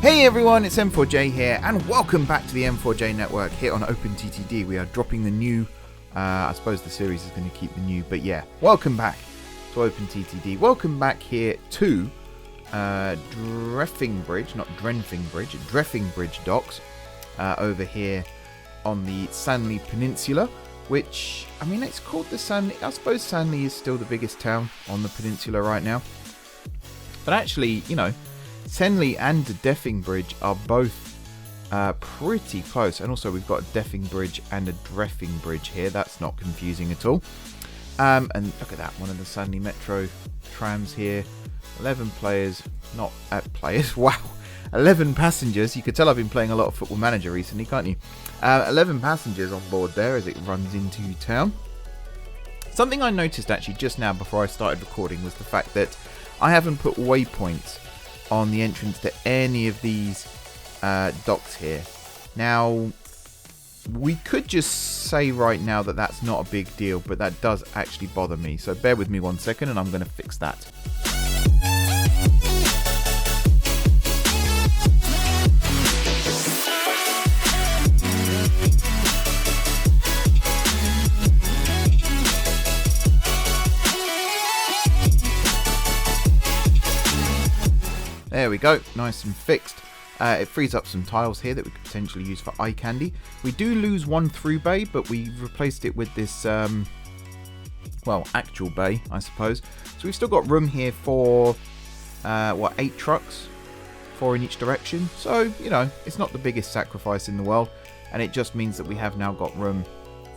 Hey everyone, it's M4J here, and welcome back to the M4J Network here on openttd. We are dropping the new, I suppose the series is going to keep the new, but yeah, welcome back to openttd. Welcome back here to Drefingbridge, not Drefingbridge, Drefingbridge Docks, over here on the Sanley Peninsula, which, I mean, it's called the Sanley. I suppose Sanley is still the biggest town on the peninsula right now, but actually, you know, Sanley and Drefingbridge are both pretty close, and also we've got a Drefingbridge and a Drefingbridge here. That's not confusing at all. And look at that, one of the Sanley Metro trams here. 11 players, not players. Wow, 11 passengers. You could tell I've been playing a lot of Football Manager recently, can't you? 11 passengers on board there as it runs into town. Something I noticed actually just now before I started recording was the fact that I haven't put waypoints on the entrance to any of these docks here. Now, we could just say right now that that's not a big deal, but that does actually bother me. So bear with me 1 second and I'm going to fix that. There we go, nice and fixed. It frees up some tiles here that we could potentially use for eye candy. We do lose one through bay, but we replaced it with this, well, actual bay, I suppose. So we've still got room here for, 8 trucks, 4 in each direction. So, you know, it's not the biggest sacrifice in the world, and it just means that we have now got room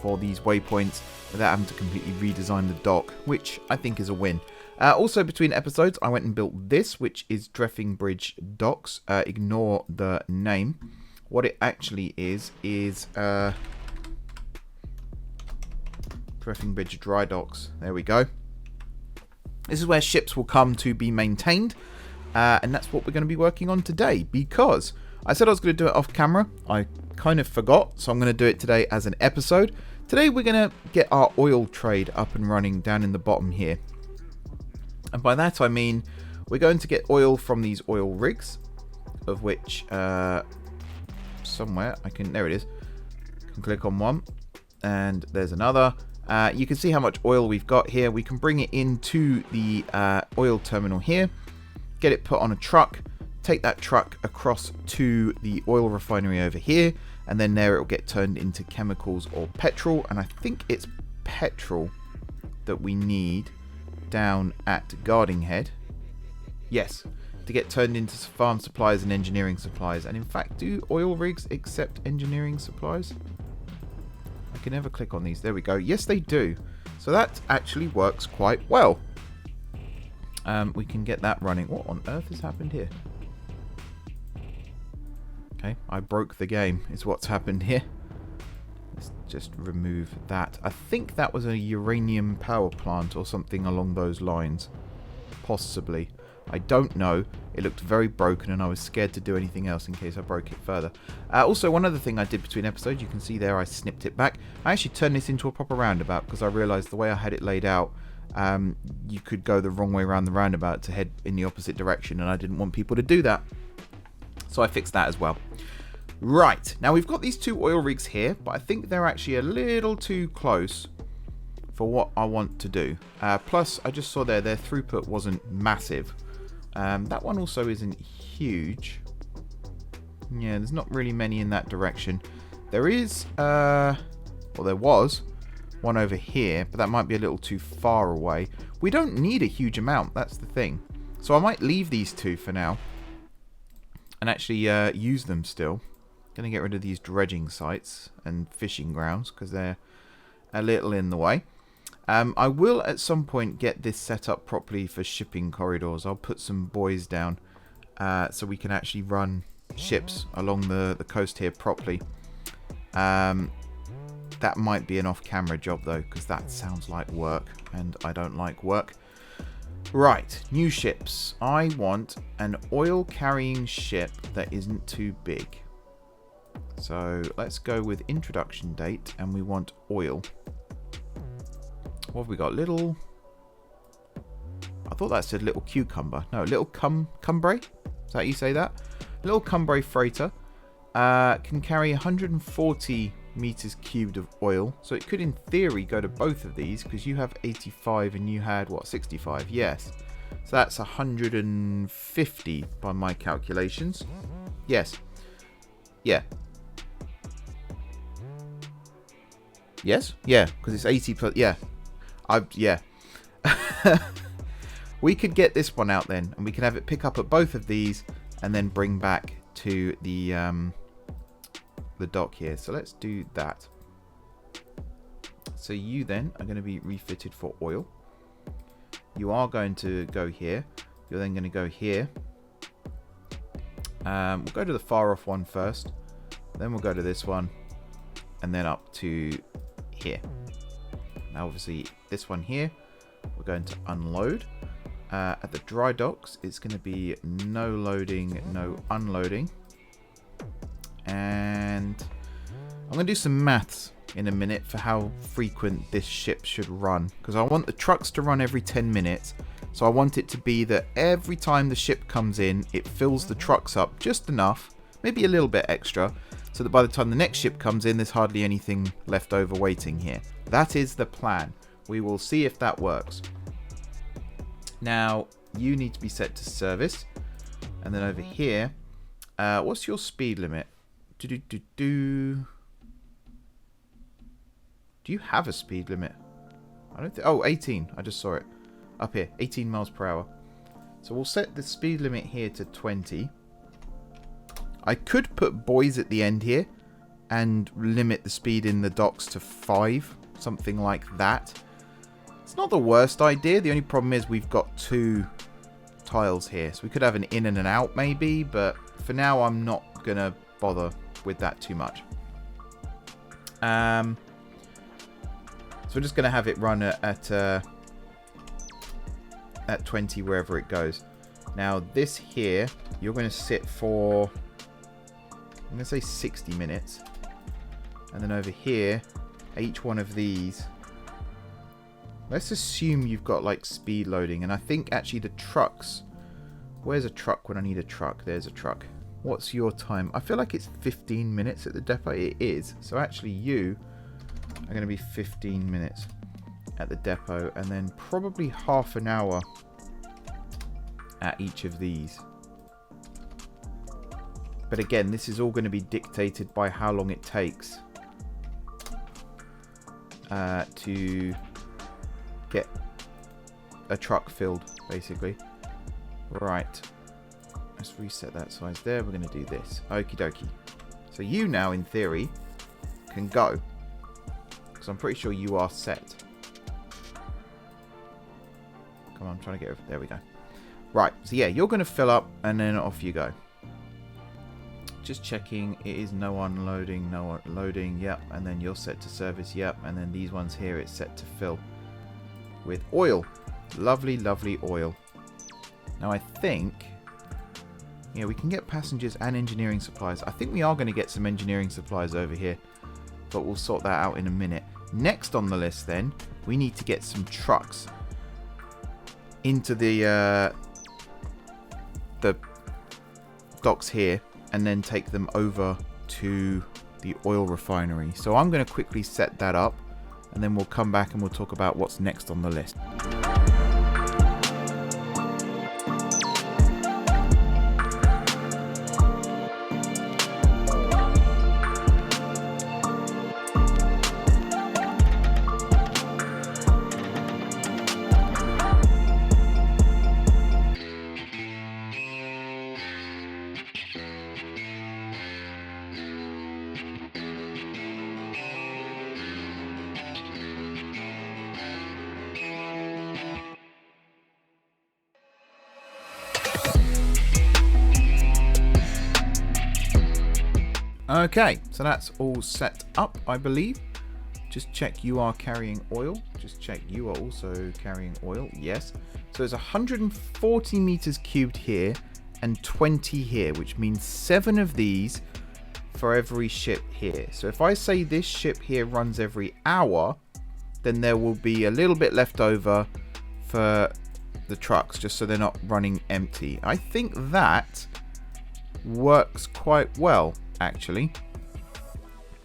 for these waypoints without having to completely redesign the dock, which I think is a win. Also, between episodes, I went and built this, which is Drefingbridge Docks. Ignore the name. What it actually is Drefingbridge Dry Docks. There we go. This is where ships will come to be maintained, and that's what we're going to be working on today, because I said I was going to do it off camera. I kind of forgot, so I'm going to do it today as an episode. Today, we're going to get our oil trade up and running down in the bottom here. And by that I mean we're going to get oil from these oil rigs, of which somewhere there it is. I can click on one, and there's another. You can see how much oil we've got here. We can bring it into the oil terminal here, get it put on a truck, take that truck across to the oil refinery over here, and then there it will get turned into chemicals or petrol. And I think it's petrol that we need down at Guarding Head. Yes, to get turned into farm supplies and engineering supplies. And in fact, do oil rigs accept engineering supplies? I can never click on these. There we go. Yes, they do. So that actually works quite well. We can get that running. What on earth has happened here? Okay, I broke the game is what's happened here. Let's just remove that. I think that was a uranium power plant or something along those lines. Possibly. I don't know. It looked very broken and I was scared to do anything else in case I broke it further. Also, one other thing I did between episodes, you can see there I snipped it back. I actually turned this into a proper roundabout because I realised the way I had it laid out, you could go the wrong way around the roundabout to head in the opposite direction, and I didn't want people to do that. So I fixed that as well. Right, now we've got these 2 oil rigs here, but I think they're actually a little too close for what I want to do. Plus, I just saw their throughput wasn't massive. That one also isn't huge. Yeah, there's not really many in that direction. There is, well, there was one over here, but that might be a little too far away. We don't need a huge amount, that's the thing. So I might leave these 2 for now and actually use them still. Going to get rid of these dredging sites and fishing grounds because they're a little in the way. I will at some point get this set up properly for shipping corridors. I'll put some buoys down so we can actually run ships along the coast here properly. That might be an off-camera job though, because that sounds like work and I don't like work. Right, new ships. I want an oil carrying ship that isn't too big. So let's go with introduction date, and we want oil. What have we got? Little... I thought that said little cucumber. No, little cumbre? Is that how you say that? little Cumbray freighter. Can carry 140 meters cubed of oil. So it could, in theory, go to both of these because you have 85 and you had, what, 65? Yes. So that's 150 by my calculations. Yes. Yeah. Yes? Yeah, because it's 80 plus... Yeah. Yeah. We could get this one out then, and we can have it pick up at both of these and then bring back to the dock here. So let's do that. So you then are going to be refitted for oil. You are going to go here. You're then going to go here. We'll go to the far off one first. Then we'll go to this one. And then up to here. Now obviously this one here, we're going to unload. At the dry docks, it's going to be no loading, no unloading. And I'm going to do some maths in a minute for how frequent this ship should run. Because I want the trucks to run every 10 minutes. So I want it to be that every time the ship comes in, it fills the trucks up just enough, maybe a little bit extra, so that by the time the next ship comes in, there's hardly anything left over waiting here. That is the plan. We will see if that works. Now, you need to be set to service. And then over here, what's your speed limit? Do you have a speed limit? I don't think... Oh, 18. I just saw it. Up here. 18 miles per hour. So we'll set the speed limit here to 20. I could put buoys at the end here and limit the speed in the docks to 5. Something like that. It's not the worst idea. The only problem is we've got 2 tiles here. So we could have an in and an out maybe. But for now, I'm not going to bother with that too much. So we're just going to have it run at 20 wherever it goes. Now this here, you're going to sit for, I'm going to say 60 minutes. And then over here, each one of these, let's assume you've got like speed loading. And I think actually the trucks, where's a truck when I need a truck? There's a truck. What's your time? I feel like it's 15 minutes at the depot. It is. So actually you are going to be 15 minutes at the depot, and then probably half an hour at each of these. But again, this is all going to be dictated by how long it takes to get a truck filled, basically. Right. Let's reset that size there. We're going to do this. Okie dokie. So you now, in theory, can go. Because I'm pretty sure you are set. Come on, I'm trying to get over. There we go. Right, so yeah, you're going to fill up and then off you go. Just checking, it is no unloading, no loading, yep. And then you're set to service, yep. And then these ones here, it's set to fill with oil. Lovely, lovely oil. Now I think, yeah, we can get passengers and engineering supplies. I think we are going to get some engineering supplies over here, but we'll sort that out in a minute. Next on the list then, we need to get some trucks into the docks here and then take them over to the oil refinery. So I'm going to quickly set that up and then we'll come back and we'll talk about what's next on the list. Okay, so that's all set up, I believe. Just check you are carrying oil. Just check you are also carrying oil. Yes. So there's 140 meters cubed here and 20 here, which means 7 of these for every ship here. So if I say this ship here runs every hour, then there will be a little bit left over for the trucks, just so they're not running empty. I think that works quite well, actually.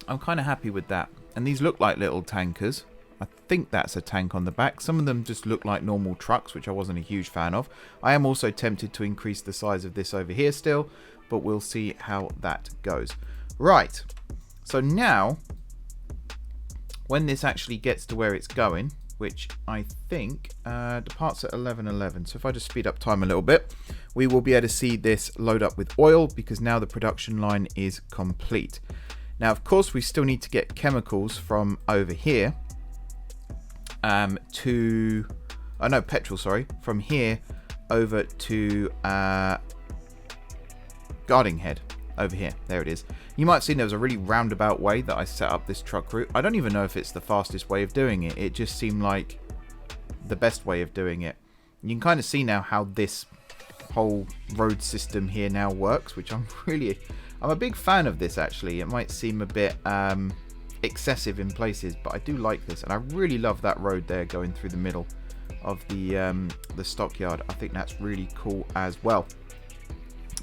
I'm kind of happy with that. And these look like little tankers. I think that's a tank on the back. Some of them just look like normal trucks, which I wasn't a huge fan of. I am also tempted to increase the size of this over here still, but we'll see how that goes. Right, so now, when this actually gets to where it's going, which I think departs at 11:11. So if I just speed up time a little bit, we will be able to see this load up with oil because now the production line is complete. Now, of course, we still need to get chemicals from over here petrol, sorry, from here over to Guarding Head. Over here, there it is. You might have seen there was a really roundabout way that I set up this truck route. I don't even know if it's the fastest way of doing it. It just seemed like the best way of doing it. You can kind of see now how this whole road system here now works, which I'm a big fan of this, actually. It might seem a bit excessive in places, but I do like this, and I really love that road there going through the middle of the stockyard. I think that's really cool as well.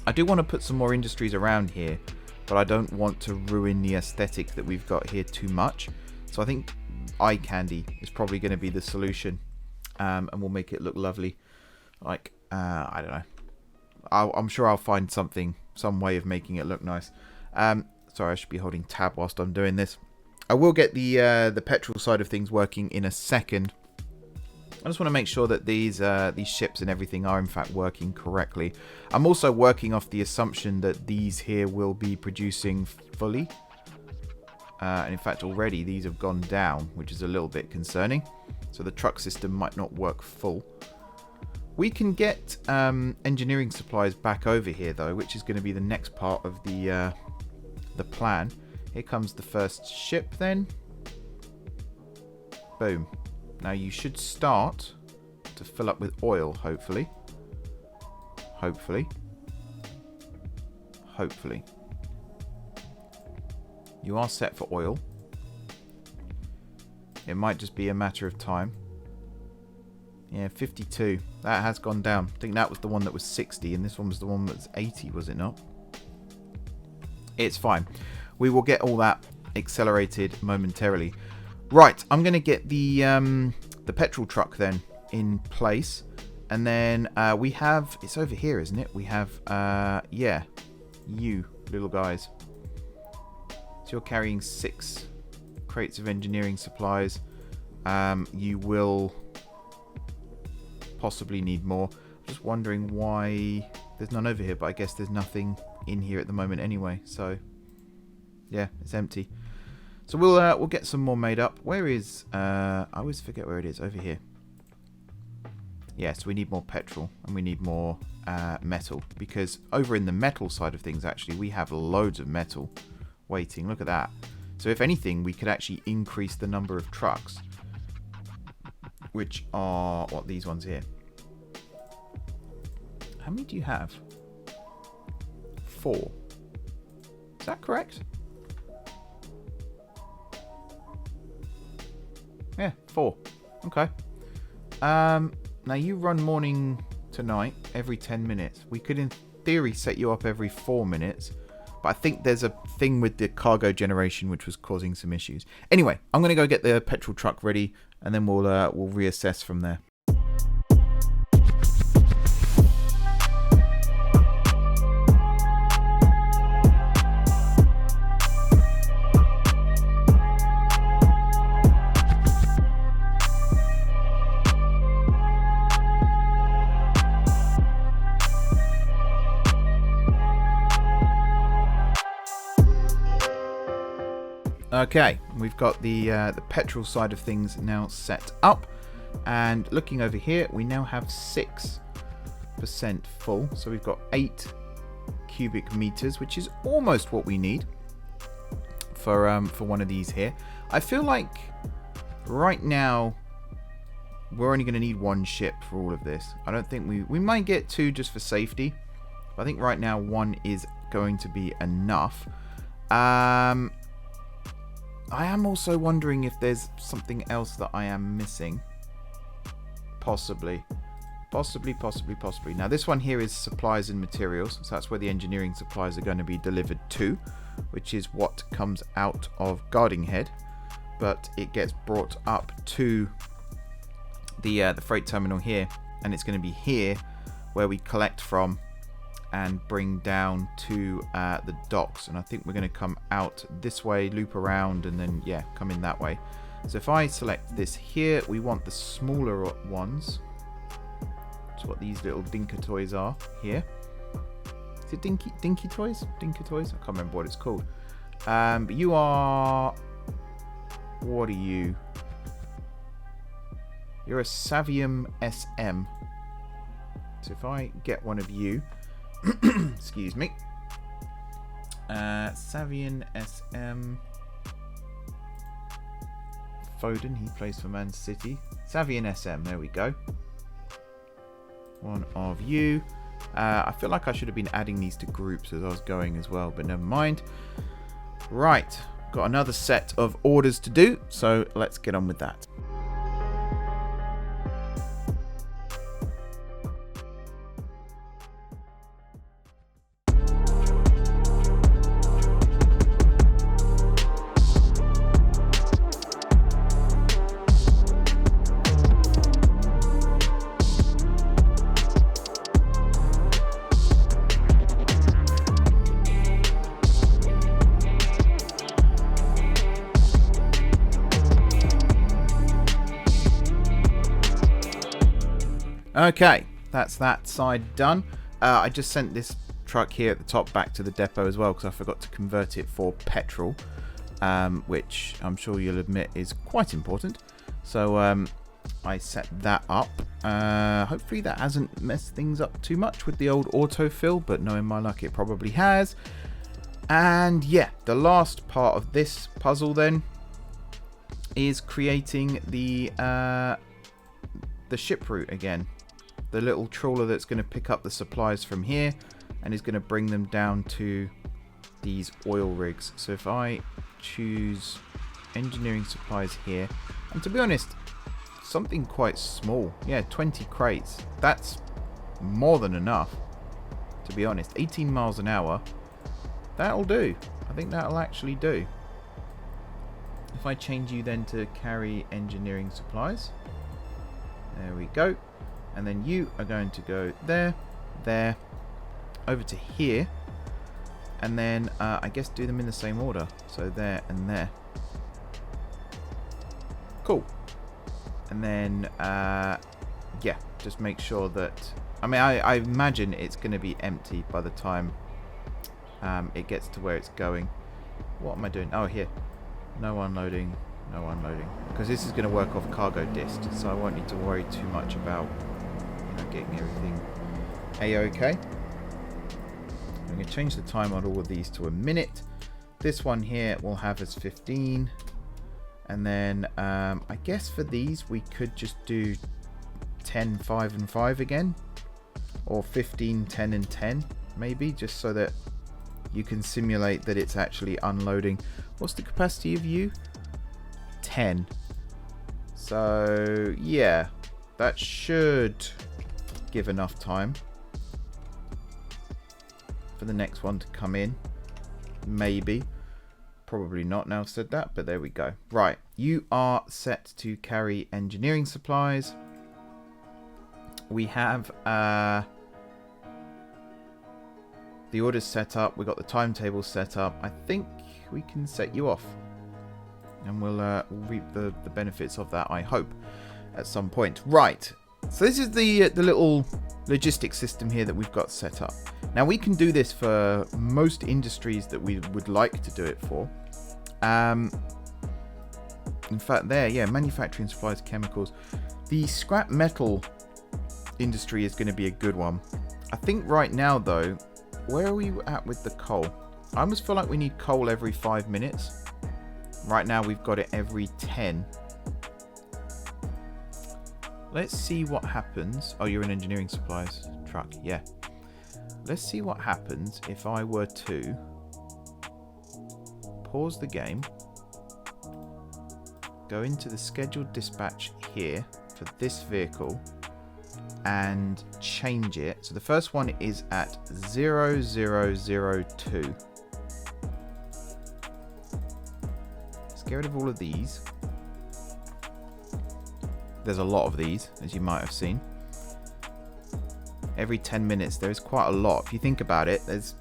I do want to put some more industries around here, but I don't want to ruin the aesthetic that we've got here too much. So I think eye candy is probably going to be the solution, and we'll make it look lovely. Like, I don't know. I'm sure I'll find some way of making it look nice. Sorry, I should be holding tab whilst I'm doing this. I will get the petrol side of things working in a second. I just want to make sure that these ships and everything are in fact working correctly. I'm also working off the assumption that these here will be producing fully. And in fact already these have gone down, which is a little bit concerning. So the truck system might not work full. We can get engineering supplies back over here though, which is going to be the next part of the plan. Here comes the first ship then. Boom. Now you should start to fill up with oil, hopefully. Hopefully. You are set for oil. It might just be a matter of time. Yeah, 52. That has gone down. I think that was the one that was 60, and this one was the one that was 80, was it not? It's fine. We will get all that accelerated momentarily. Right, I'm going to get the petrol truck then in place. And then we have... It's over here, isn't it? We have... yeah. You, little guys. So you're carrying 6 crates of engineering supplies. You will possibly need more. I'm just wondering why there's none over here. But I guess there's nothing in here at the moment anyway. So, yeah, it's empty. So we'll get some more made up. Where is... I always forget where it is. Over here. Yes, we need more petrol. And we need more metal. Because over in the metal side of things, actually, we have loads of metal waiting. Look at that. So if anything, we could actually increase the number of trucks. Which are... What, these ones here. How many do you have? 4. Is that correct? Yeah, 4. Okay. Now you run morning to night every 10 minutes. We could, in theory, set you up every 4 minutes. But I think there's a thing with the cargo generation which was causing some issues. Anyway, I'm going to go get the petrol truck ready, and then we'll reassess from there. Okay, we've got the petrol side of things now set up, and looking over here, we now have 6% full. So we've got 8 cubic meters, which is almost what we need for one of these here. I feel like right now we're only going to need 1 ship for all of this. I don't think we might get 2 just for safety. But I think right now 1 is going to be enough. I am also wondering if there's something else that I am missing. Possibly. Possibly. Now this one here is supplies and materials, so that's where the engineering supplies are going to be delivered to, which is what comes out of Guarding Head, but it gets brought up to the freight terminal here, and it's going to be here where we collect from and bring down to the docks. And I think we're going to come out this way, loop around, and then come in that way. So if I select this here, we want the smaller ones. That's what these little dinker toys are here. Is it dinky toys? Dinker toys? I can't remember what it's called. But you are... What are you? You're a Savium SM. So if I get one of you... excuse me. Savian SM... Foden, he plays for Man City. Savian SM, there we go. One of you. I feel like I should have been adding these to groups as I was going as well, but never mind. Right, got another set of orders to do, so let's get on with that. Okay, that's that side done. I just sent this truck here at the top back to the depot as well because I forgot to convert it for petrol, which I'm sure you'll admit is quite important. So I set that up. Hopefully that hasn't messed things up too much with the old autofill, but knowing my luck, it probably has. And yeah, the last part of this puzzle then is creating the ship route again. The little trawler that's going to pick up the supplies from here and is going to bring them down to these oil rigs. So if I choose engineering supplies here, and to be honest, something quite small. Yeah, 20 crates. That's more than enough, to be honest. 18 miles an hour. That'll do. I think that'll actually do. If I change you then to carry engineering supplies. There we go. And then you are going to go there, there, over to here. And then I guess do them in the same order. So there and there. Cool. And then, yeah, just make sure that... I mean, I imagine it's going to be empty by the time it gets to where it's going. What am I doing? Oh, here. No unloading. No unloading. Because this is going to work off cargo dist, so I won't need to worry too much about getting everything A-OK. I'm going to change the time on all of these to a minute. This one here we'll have as 15. And then I guess for these we could just do 10, 5 and 5 again. Or 15, 10 and 10 maybe, just so that you can simulate that it's actually unloading. What's the capacity of you? 10. So yeah, that should give enough time for the next one to come in. Maybe. Probably not now I've said that, but there we go. Right, you are set to carry engineering supplies. We have the orders set up. We've got the timetable set up. I think we can set you off. And we'll reap the benefits of that, I hope, at some point. Right, so this is the little logistics system here that we've got set up. Now, we can do this for most industries that we would like to do it for. In fact, there, yeah, manufacturing, supplies, chemicals. The scrap metal industry is going to be a good one. I think right now, though, where are we at with the coal? I almost feel like we need coal every 5 minutes. Right now, we've got it every 10. Let's see what happens. Oh, you're in engineering supplies truck. Yeah. Let's see what happens if I were to pause the game, go into the scheduled dispatch here for this vehicle, and change it. So the first one is at 0002. Let's get rid of all of these. There's a lot of these, as you might have seen. Every 10 minutes, there is quite a lot. If you think about it, there's,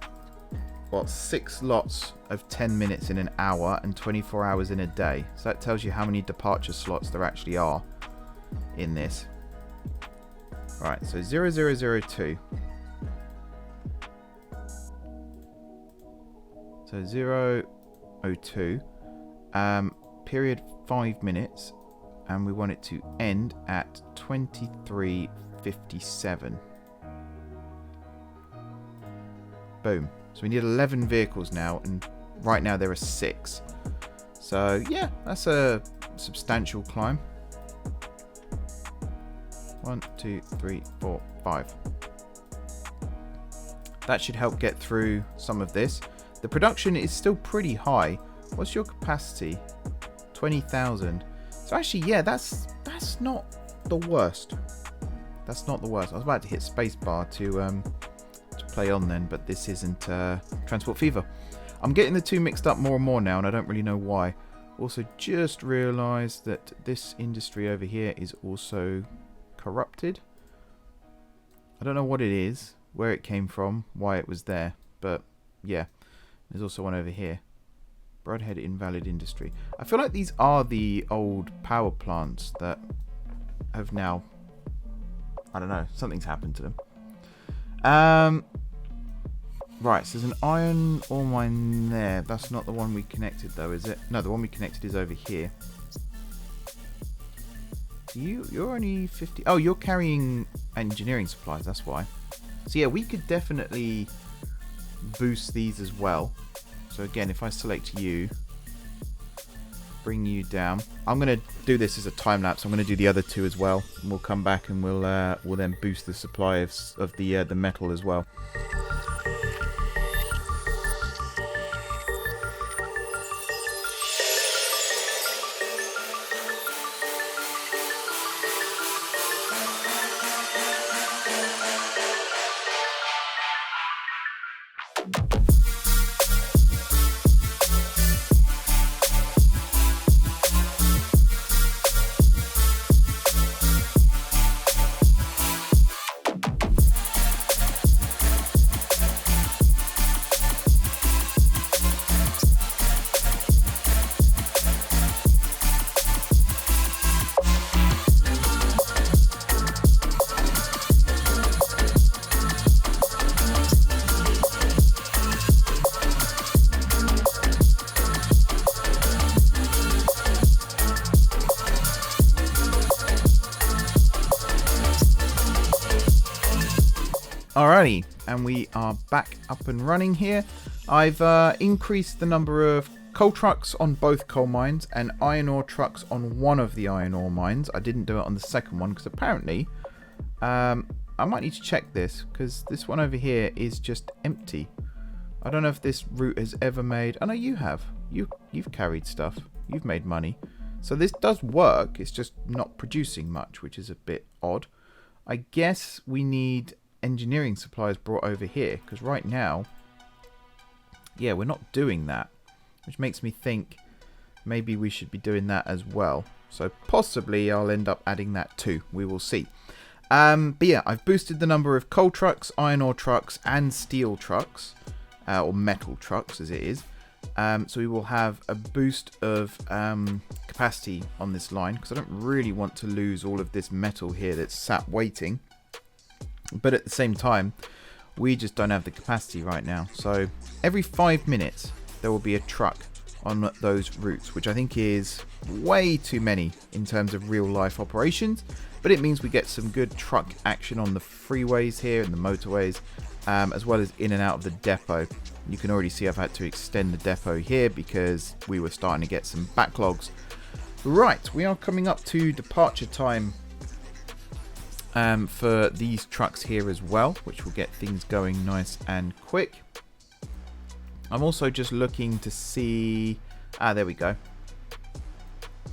what, 6 lots of 10 minutes in an hour and 24 hours in a day. So that tells you how many departure slots there actually are in this. Right, so 0002. So 002. Period 5 minutes. And we want it to end at 23:57. Boom. So we need 11 vehicles now, and right now there are 6. So yeah, that's a substantial climb. 1, 2, 3, 4, 5. That should help get through some of this. The production is still pretty high. What's your capacity? 20,000. So actually, yeah, that's not the worst. That's not the worst. I was about to hit spacebar to play on then, but this isn't Transport Fever. I'm getting the two mixed up more and more now, and I don't really know why. Also, just realised that this industry over here is also corrupted. I don't know what it is, where it came from, why it was there, but yeah, there's also one over here. Broadhead Invalid Industry. I feel like these are the old power plants that have now, I don't know, something's happened to them. Right, so there's an iron ore mine there. That's not the one we connected though, is it? No, the one we connected is over here. You're only 50. Oh, you're carrying engineering supplies, that's why. So yeah, we could definitely boost these as well. So again, if I select you, bring you down. I'm going to do this as a time lapse. I'm going to do the other two as well. And we'll come back and we'll then boost the supply of the metal as well. Alrighty, and we are back up and running here. I've increased the number of coal trucks on both coal mines and iron ore trucks on one of the iron ore mines. I didn't do it on the second one because apparently I might need to check this because this one over here is just empty. I don't know if this route has ever made... Oh no, you have. You've carried stuff. You've made money. So this does work. It's just not producing much, which is a bit odd. I guess we need engineering supplies brought over here because right now, yeah, we're not doing that, which makes me think maybe we should be doing that as well. So possibly I'll end up adding that too. We will see. But yeah, I've boosted the number of coal trucks, iron ore trucks, and steel trucks, or metal trucks as it is. So we will have a boost of capacity on this line because I don't really want to lose all of this metal here that's sat waiting. But at the same time, we just don't have the capacity right now. So every 5 minutes, there will be a truck on those routes, which I think is way too many in terms of real life operations. But it means we get some good truck action on the freeways here and the motorways, as well as in and out of the depot. You can already see I've had to extend the depot here because we were starting to get some backlogs. Right, we are coming up to departure time for these trucks here as well, which will get things going nice and quick. I'm also just looking to see... there we go.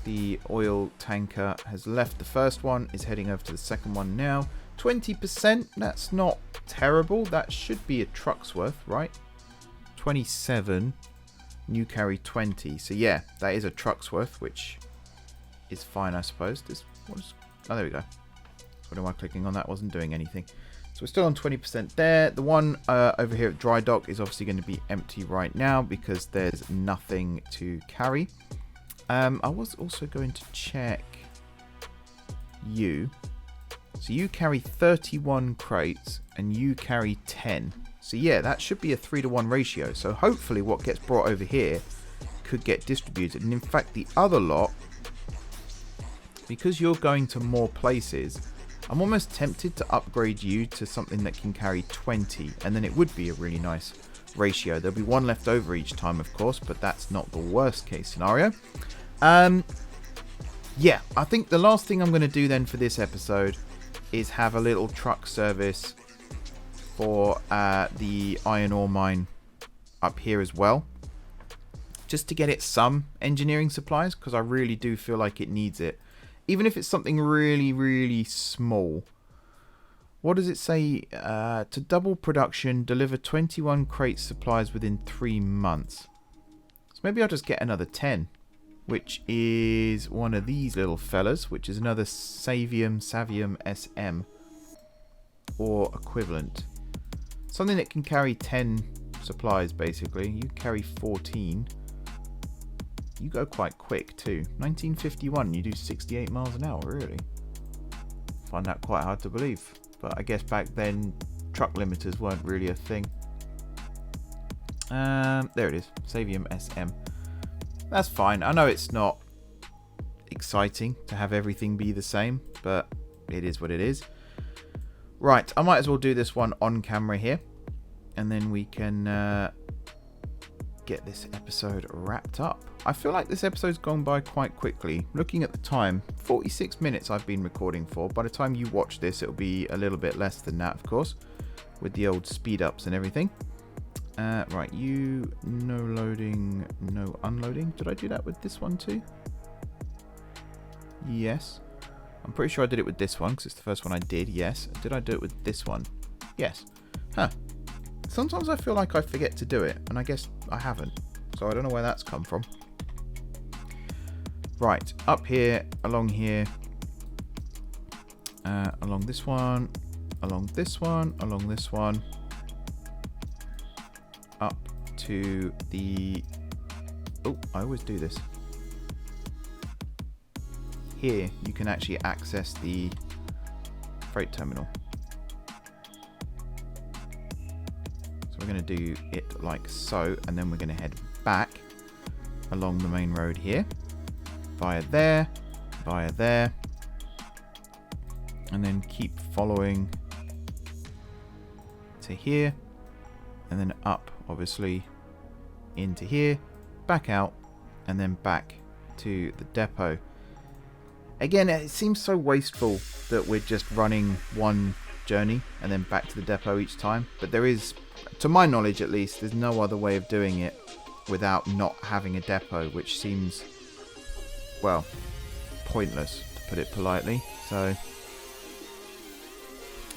The oil tanker has left the first one, is heading over to the second one now. 20%, that's not terrible. That should be a truck's worth, right? 27, you carry 20. So yeah, that is a truck's worth, which is fine, I suppose. Oh, there we go. What am I clicking on? That wasn't doing anything. So we're still on 20% there. The one over here at dry dock is obviously going to be empty right now because there's nothing to carry. I was also going to check you. So you carry 31 crates and you carry 10. So yeah, that should be a 3-to-1 ratio. So hopefully what gets brought over here could get distributed. And in fact, the other lot, because you're going to more places, I'm almost tempted to upgrade you to something that can carry 20. And then it would be a really nice ratio. There'll be one left over each time, of course, but that's not the worst case scenario. Yeah, I think the last thing I'm going to do then for this episode is have a little truck service for the iron ore mine up here as well, just to get it some engineering supplies, because I really do feel like it needs it, even if it's something really, really small. What does it say? To double production, deliver 21 crate supplies within 3 months. So maybe I'll just get another 10, which is one of these little fellas, which is another Savium SM or equivalent. Something that can carry 10 supplies, basically. You carry 14. You go quite quick, too. 1951, you do 68 miles an hour, really. Find that quite hard to believe. But I guess back then, truck limiters weren't really a thing. There it is. Savium SM. That's fine. I know it's not exciting to have everything be the same, but it is what it is. Right, I might as well do this one on camera here, and then we can get this episode wrapped up. I feel like this episode's gone by quite quickly. Looking at the time, 46 minutes I've been recording for. By the time you watch this, it'll be a little bit less than that, of course, with the old speed ups and everything. Right, you, no loading, no unloading. Did I do that with this one too? Yes. I'm pretty sure I did it with this one because it's the first one I did. Yes. Did I do it with this one? Yes. Huh. Sometimes I feel like I forget to do it, and I guess I haven't. So I don't know where that's come from. Right, up here, along here, along this one, along this one, along this one, up to the... Oh, I always do this. Here, you can actually access the freight terminal. So we're going to do it like so, and then we're going to head back along the main road here, via there, and then keep following to here, and then up, obviously, into here, back out, and then back to the depot. Again, it seems so wasteful that we're just running one journey and then back to the depot each time. But there is, to my knowledge at least, there's no other way of doing it without not having a depot, which seems, well, pointless, to put it politely. So,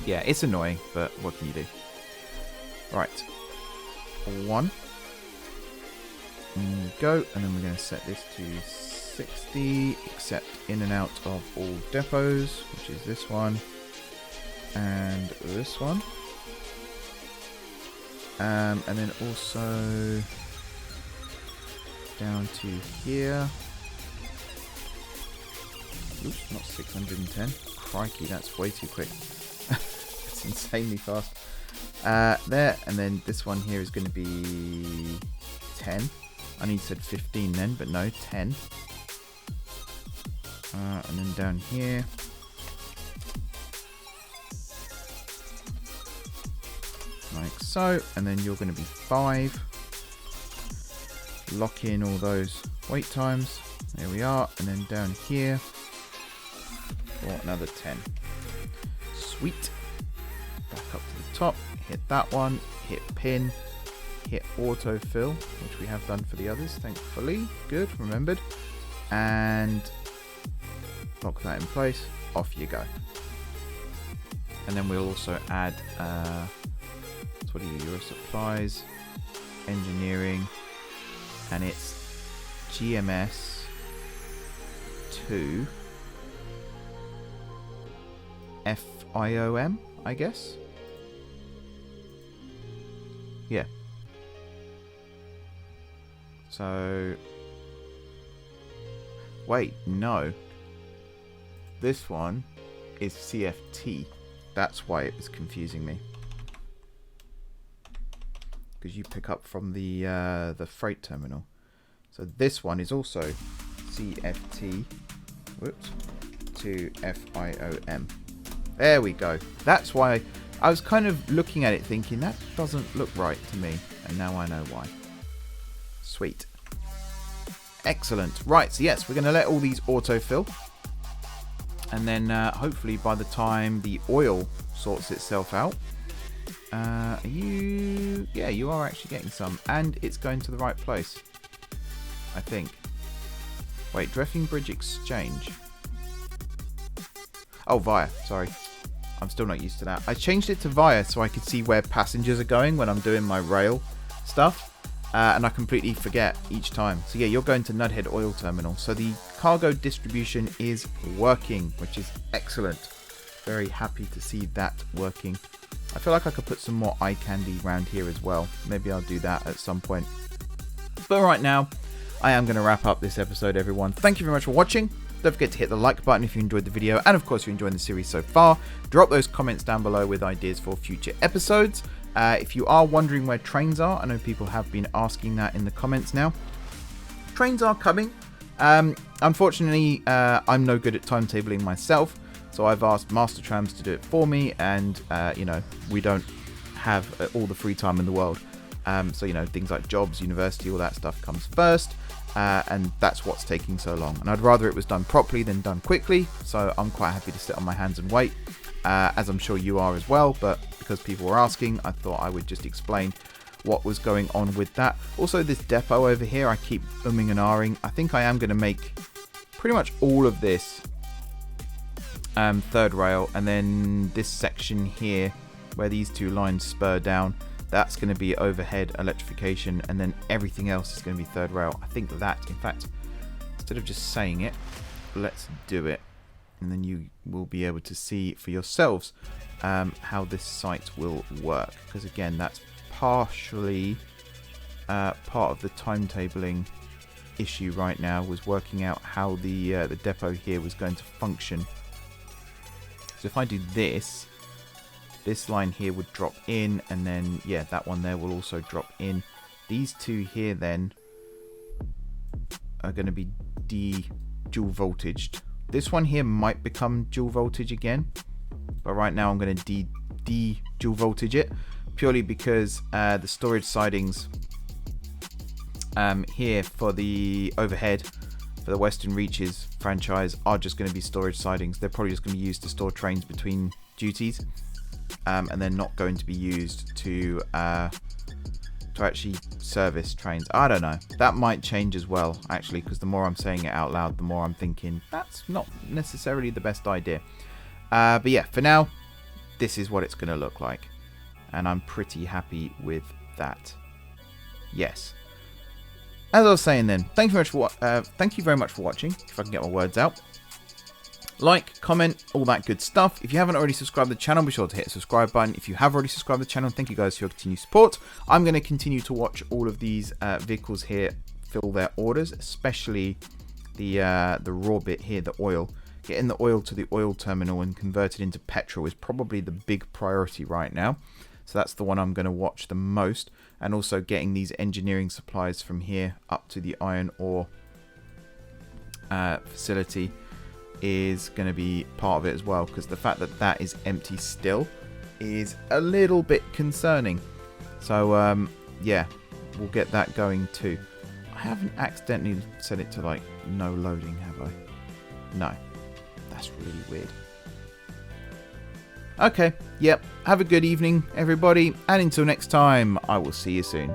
yeah, it's annoying, but what can you do? Right. 1. Go, and then we're going to set this to 60, accept in and out of all depots, which is this one and this one, and then also down to here. Oops, not 610. Crikey, that's way too quick. It's insanely fast. There, and then this one here is going to be 10. I need to said 15 then, but no, 10. And then down here, like so, and then you're going to be 5. Lock in all those wait times. There we are, and then down here for another 10. Sweet. Back up to the top, hit that one, hit pin, hit autofill, which we have done for the others, thankfully. Good, remembered. And lock that in place, off you go. And then we'll also add, what are you, Euro supplies, engineering, and it's GMS to FIOM, I guess. Yeah. So, wait, no. This one is CFT. That's why it was confusing me. Because you pick up from the freight terminal. So this one is also CFT, whoops, to FIOM. There we go. That's why I was kind of looking at it thinking that doesn't look right to me. And now I know why. Sweet. Excellent. Right, so yes, we're going to let all these autofill. And then hopefully by the time the oil sorts itself out, are you... Yeah, you are actually getting some. And it's going to the right place, I think. Wait, Drefingbridge Exchange. Oh, Via. Sorry. I'm still not used to that. I changed it to Via so I could see where passengers are going when I'm doing my rail stuff. And I completely forget each time. So yeah, you're going to Nudhead Oil Terminal. So the cargo distribution is working, which is excellent. Very happy to see that working. I feel like I could put some more eye candy around here as well. Maybe I'll do that at some point. But right now, I am going to wrap up this episode, everyone. Thank you very much for watching. Don't forget to hit the like button if you enjoyed the video. And of course, if you're enjoying the series so far, drop those comments down below with ideas for future episodes. If you are wondering where trains are, I know people have been asking that in the comments now. Trains are coming. Unfortunately, I'm no good at timetabling myself. So I've asked Master Trams to do it for me. And, you know, we don't have all the free time in the world. So, you know, things like jobs, university, all that stuff comes first. And that's what's taking so long. And I'd rather it was done properly than done quickly. So I'm quite happy to sit on my hands and wait. As I'm sure you are as well. But because people were asking, I thought I would just explain what was going on with that. Also, this depot over here, I keep umming and ahhing. I think I am going to make pretty much all of this third rail. And then this section here, where these two lines spur down, that's going to be overhead electrification. And then everything else is going to be third rail. I think that, in fact, instead of just saying it, let's do it. And then you will be able to see for yourselves how this site will work. Because again, that's partially part of the timetabling issue right now, was working out how the depot here was going to function. So if I do this, this line here would drop in, and then yeah, that one there will also drop in. These two here then are going to be dual voltaged. This one here might become dual voltage again, but right now I'm going to dual voltage it, purely because the storage sidings here for the overhead for the Western Reaches franchise are just going to be storage sidings. They're probably just going to be used to store trains between duties, and they're not going to be used to actually service trains. I don't know. That might change as well, actually, because the more I'm saying it out loud, the more I'm thinking that's not necessarily the best idea. But yeah, for now, this is what it's going to look like. And I'm pretty happy with that. Yes. As I was saying then, thank you very much for watching, if I can get my words out. Like, comment, all that good stuff. If you haven't already subscribed to the channel, be sure to hit the subscribe button. If you have already subscribed to the channel, thank you guys for your continued support. I'm going to continue to watch all of these vehicles here fill their orders, especially the raw bit here, the oil. Getting the oil to the oil terminal and convert it into petrol is probably the big priority right now. So that's the one I'm going to watch the most. And also getting these engineering supplies from here up to the iron ore facility is going to be part of it as well, because the fact that that is empty still is a little bit concerning. So yeah, we'll get that going too. I haven't accidentally set it to like no loading, have I? No, that's really weird. Okay, yep, have a good evening everybody, and until next time, I will see you soon.